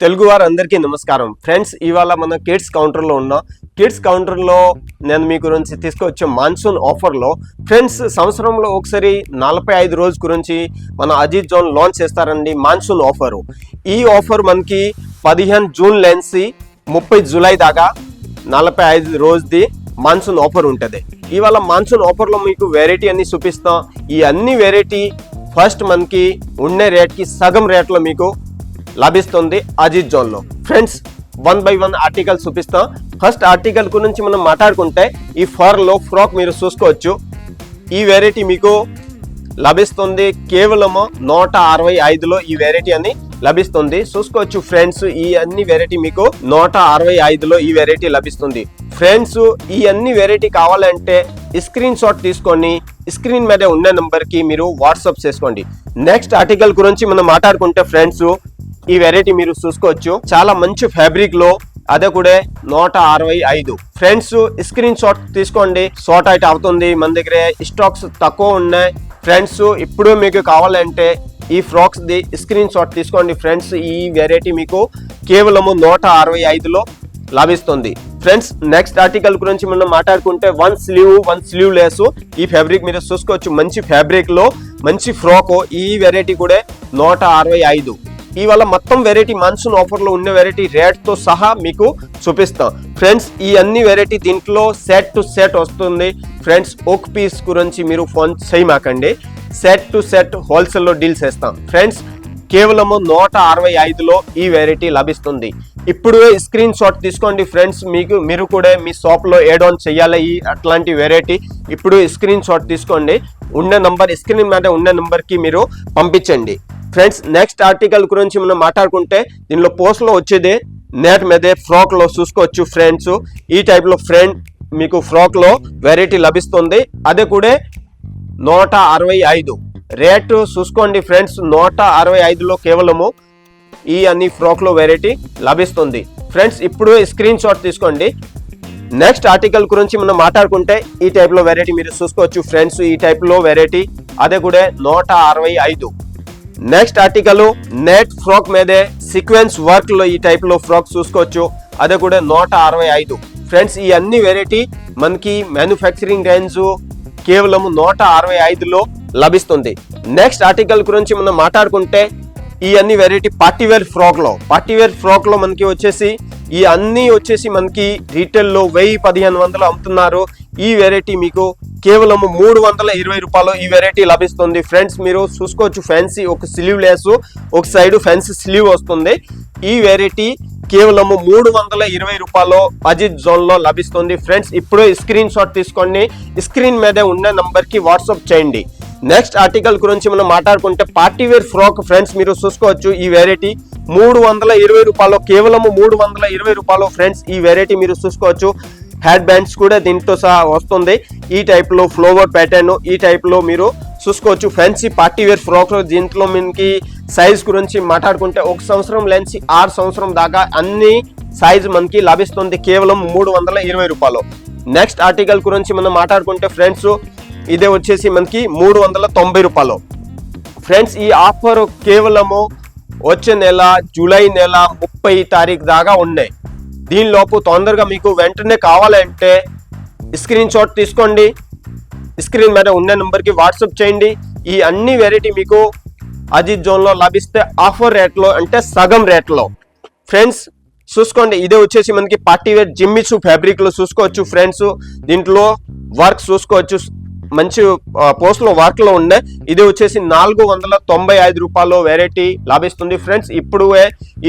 తెలుగు వారందరికీ నమస్కారం ఫ్రెండ్స్. ఇవాళ మన కిడ్స్ కౌంటర్లో ఉన్నాం. కిడ్స్ కౌంటర్లో నేను మీ గురించి తీసుకొచ్చే మాన్సూన్ ఆఫర్లో ఫ్రెండ్స్ సంవత్సరంలో ఒకసారి 45 రోజు గురించి మన అజిత్ జోన్ లాంచ్ చేస్తారండి మాన్సూన్ ఆఫరు. ఈ ఆఫర్ మనకి 15 జూన్ నుంచి 30 జూలై దాకా 45 రోజుది మాన్సూన్ ఆఫర్ ఉంటుంది. ఇవాళ మాన్సూన్ ఆఫర్లో మీకు వెరైటీ అన్ని చూపిస్తాం. ఈ అన్ని వెరైటీ ఫస్ట్ మనకి ఉండే రేట్కి సగం రేట్లో మీకు లభిస్తుంది అజిత్ జోన్లో. ఫ్రెండ్స్ 1 by 1 ఆర్టికల్ చూపిస్తాం. ఫస్ట్ ఆర్టికల్ గురించి మనం మాట్లాడుకుంటే ఈ ఫర్లో ఫ్రాక్ మీరు చూసుకోవచ్చు. ఈ వెరైటీ మీకు లభిస్తుంది కేవలము 165లో ఈ వెరైటీ అని లభిస్తుంది. చూసుకోవచ్చు ఫ్రెండ్స్, ఈ అన్ని వెరైటీ మీకు 165లో ఈ వెరైటీ లభిస్తుంది. ఫ్రెండ్స్, ఈ అన్ని వెరైటీ కావాలంటే స్క్రీన్ షాట్ తీసుకొని స్క్రీన్ మీద ఉన్న నెంబర్కి మీరు వాట్సాప్ చేసుకోండి. నెక్స్ట్ ఆర్టికల్ గురించి మనం మాట్లాడుకుంటే ఫ్రెండ్స్, ఈ వెరైటీ మీరు చూసుకోవచ్చు. చాలా మంచి ఫ్యాబ్రిక్ లో, అదే కూడా 165. ఫ్రెండ్స్ స్క్రీన్ షాట్ తీసుకోండి, షార్ట్ అయితే అవుతుంది. మన దగ్గర స్టాక్స్ తక్కువ ఉన్నాయి. ఫ్రెండ్స్ ఇప్పుడు మీకు కావాలంటే ఈ ఫ్రాక్స్ ది స్క్రీన్ షాట్ తీసుకోండి. ఫ్రెండ్స్ ఈ వెరైటీ మీకు కేవలము 165లో లభిస్తుంది. ఫ్రెండ్స్ నెక్స్ట్ ఆర్టికల్ గురించి మనం మాట్లాడుకుంటే వన్ స్లీవ్ లెస్ ఈ ఫ్యాబ్రిక్ మీరు చూసుకోవచ్చు. మంచి ఫ్యాబ్రిక్ లో మంచి ఫ్రాక్. ఈ వెరైటీ కూడా 165. ఇవాళ మొత్తం వెరైటీ మాన్సూన్ ఆఫర్ లో ఉన్న వెరైటీ రేట్ తో సహా మీకు చూపిస్తాం. ఫ్రెండ్స్ ఈ అన్ని వెరైటీ దీంట్లో సెట్ టు సెట్ వస్తుంది. ఫ్రెండ్స్ ఒక పీస్ గురించి మీరు ఫోన్ చేయమాకండి, సెట్ టు సెట్ హోల్సేల్ లో డీల్స్ చేస్తాం. ఫ్రెండ్స్ కేవలము 165లో ఈ వెరైటీ లభిస్తుంది. ఇప్పుడు స్క్రీన్ షాట్ తీసుకోండి. ఫ్రెండ్స్ మీరు కూడా మీ షాప్ లో యాడ్ ఆన్ చేయాలి ఈ అట్లాంటి వెరైటీ. ఇప్పుడు స్క్రీన్ షాట్ తీసుకోండి, ఉన్న నంబర్ స్క్రీన్ మీద ఉన్న నంబర్ కి మీరు పంపించండి. ఫ్రెండ్స్ నెక్స్ట్ ఆర్టికల్ గురించి మనం మాట్లాడుకుంటే దీనిలో పోస్ట్ లో వచ్చేది నెట్ మీద ఫ్రాక్ లో చూసుకోవచ్చు. ఫ్రెండ్స్ ఈ టైప్ లో మీకు ఫ్రాక్ లో వెరైటీ లభిస్తుంది. అదే కూడా 165 రేటు చూసుకోండి. ఫ్రెండ్స్ 165లో కేవలము ఈ అన్ని ఫ్రాక్ లో వెరైటీ లభిస్తుంది. ఫ్రెండ్స్ ఇప్పుడు స్క్రీన్ షాట్ తీసుకోండి. నెక్స్ట్ ఆర్టికల్ గురించి మనం మాట్లాడుకుంటే ఈ టైప్ లో వెరైటీ మీరు చూసుకోవచ్చు. ఫ్రెండ్స్ ఈ టైప్ లో వెరైటీ అదే కూడా 165. నెక్స్ట్ ఆర్టికల్ నెట్ ఫ్రాక్ మీదే సీక్వెన్స్ వర్క్ లో ఈ టైప్ లో ఫ్రాక్ చూసుకోవచ్చు. అదే కూడా 165. ఫ్రెండ్స్ ఈ అన్ని వెరైటీ మనకి మ్యానుఫ్యాక్చరింగ్ రేంజ్ కేవలం 165లో లభిస్తుంది. నెక్స్ట్ ఆర్టికల్ గురించి మనం మాట్లాడుకుంటే ఈ అన్ని వెరైటీ పార్టీవేర్ ఫ్రాక్ లో మనకి వచ్చేసి ఈ అన్ని వచ్చేసి మనకి రీటైల్లో 1000-1500 అమ్ముతున్నారు. ఈ వెరైటీ మీకు కేవలం 320 రూపాయలు ఈ వెరైటీ లభిస్తుంది. ఫ్రెండ్స్ మీరు చూసుకోవచ్చు, ఫ్యాన్సీ ఒక స్లీవ్ లెస్, ఒక సైడ్ ఫ్యాన్సీ స్లీవ్ వస్తుంది. ఈ వెరైటీ కేవలం 320 రూపాయలు అజిత్ జోన్ లో లభిస్తుంది. ఫ్రెండ్స్ ఇప్పుడు స్క్రీన్ షాట్ తీసుకోండి, స్క్రీన్ మీద ఉన్న నంబర్ కి వాట్సాప్ చేయండి. నెక్స్ట్ ఆర్టికల్ గురించి మనం మాట్లాడుకుంటే పార్టీవేర్ ఫ్రాక్. ఫ్రెండ్స్ మీరు చూసుకోవచ్చు ఈ వెరైటీ 320 రూపాయలు, కేవలం 320 రూపాయలు. ఫ్రెండ్స్ ఈ వెరైటీ మీరు చూసుకోవచ్చు. హ్యాడ్ బ్యాండ్స్ కూడా దీంతో సహా వస్తుంది. ఈ టైప్ లో ఫ్లోవర్ ప్యాటర్న్ ఈ టైప్ లో మీరు చూసుకోవచ్చు. Fancy partywear frock. దీంట్లో మనకి సైజ్ గురించి మాట్లాడుకుంటే 1 సంవత్సరం నుంచి 6 సంవత్సరం దాకా అన్ని సైజ్ మనకి లభిస్తుంది కేవలం 320 రూపాయలు. నెక్స్ట్ ఆర్టికల్ గురించి మనం మాట్లాడుకుంటే ఫ్రెండ్స్ ఇదే వచ్చేసి మనకి 390 రూపాయలు. ఫ్రెండ్స్ ఈ ఆఫర్ కేవలము వచ్చే నెల జూలై నెల 30 తారీఖు దాకా ఉన్నాయి. దీనిలోపు తొందరగా మీకు వెంటనే కావాలంటే స్క్రీన్ షాట్ తీసుకోండి, స్క్రీన్ మీద ఉన్న నెంబర్కి వాట్సాప్ చేయండి. ఈ అన్ని వెరైటీ మీకు అజిత్ జోన్లో లభిస్తే ఆఫర్ రేట్లో, అంటే సగం రేట్లో. ఫ్రెండ్స్ చూసుకోండి, ఇదే వచ్చేసి మనకి పార్టీవేర్ జిమ్మిచు ఫ్యాబ్రిక్ లో చూసుకోవచ్చు. ఫ్రెండ్స్ దీంట్లో వర్క్ చూసుకోవచ్చు, మంచి పోస్ట్ లో వర్క్ లో ఉన్నాయి. ఇది వచ్చేసి 495 రూపాయలు వెరైటీ లభిస్తుంది. ఫ్రెండ్స్ ఇప్పుడు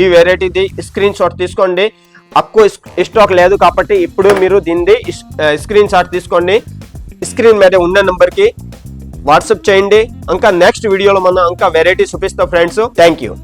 ఈ వెరైటీది స్క్రీన్ షాట్ తీసుకోండి. అక్కువ స్టాక్ లేదు కాబట్టి ఇప్పుడు మీరు దీన్ని స్క్రీన్ షాట్ తీసుకోండి, స్క్రీన్ మీద ఉన్న నెంబర్ కి వాట్సాప్ చేయండి. ఇంకా నెక్స్ట్ వీడియోలో మనం ఇంకా వెరైటీ చూపిస్తాం ఫ్రెండ్స్. Thank you.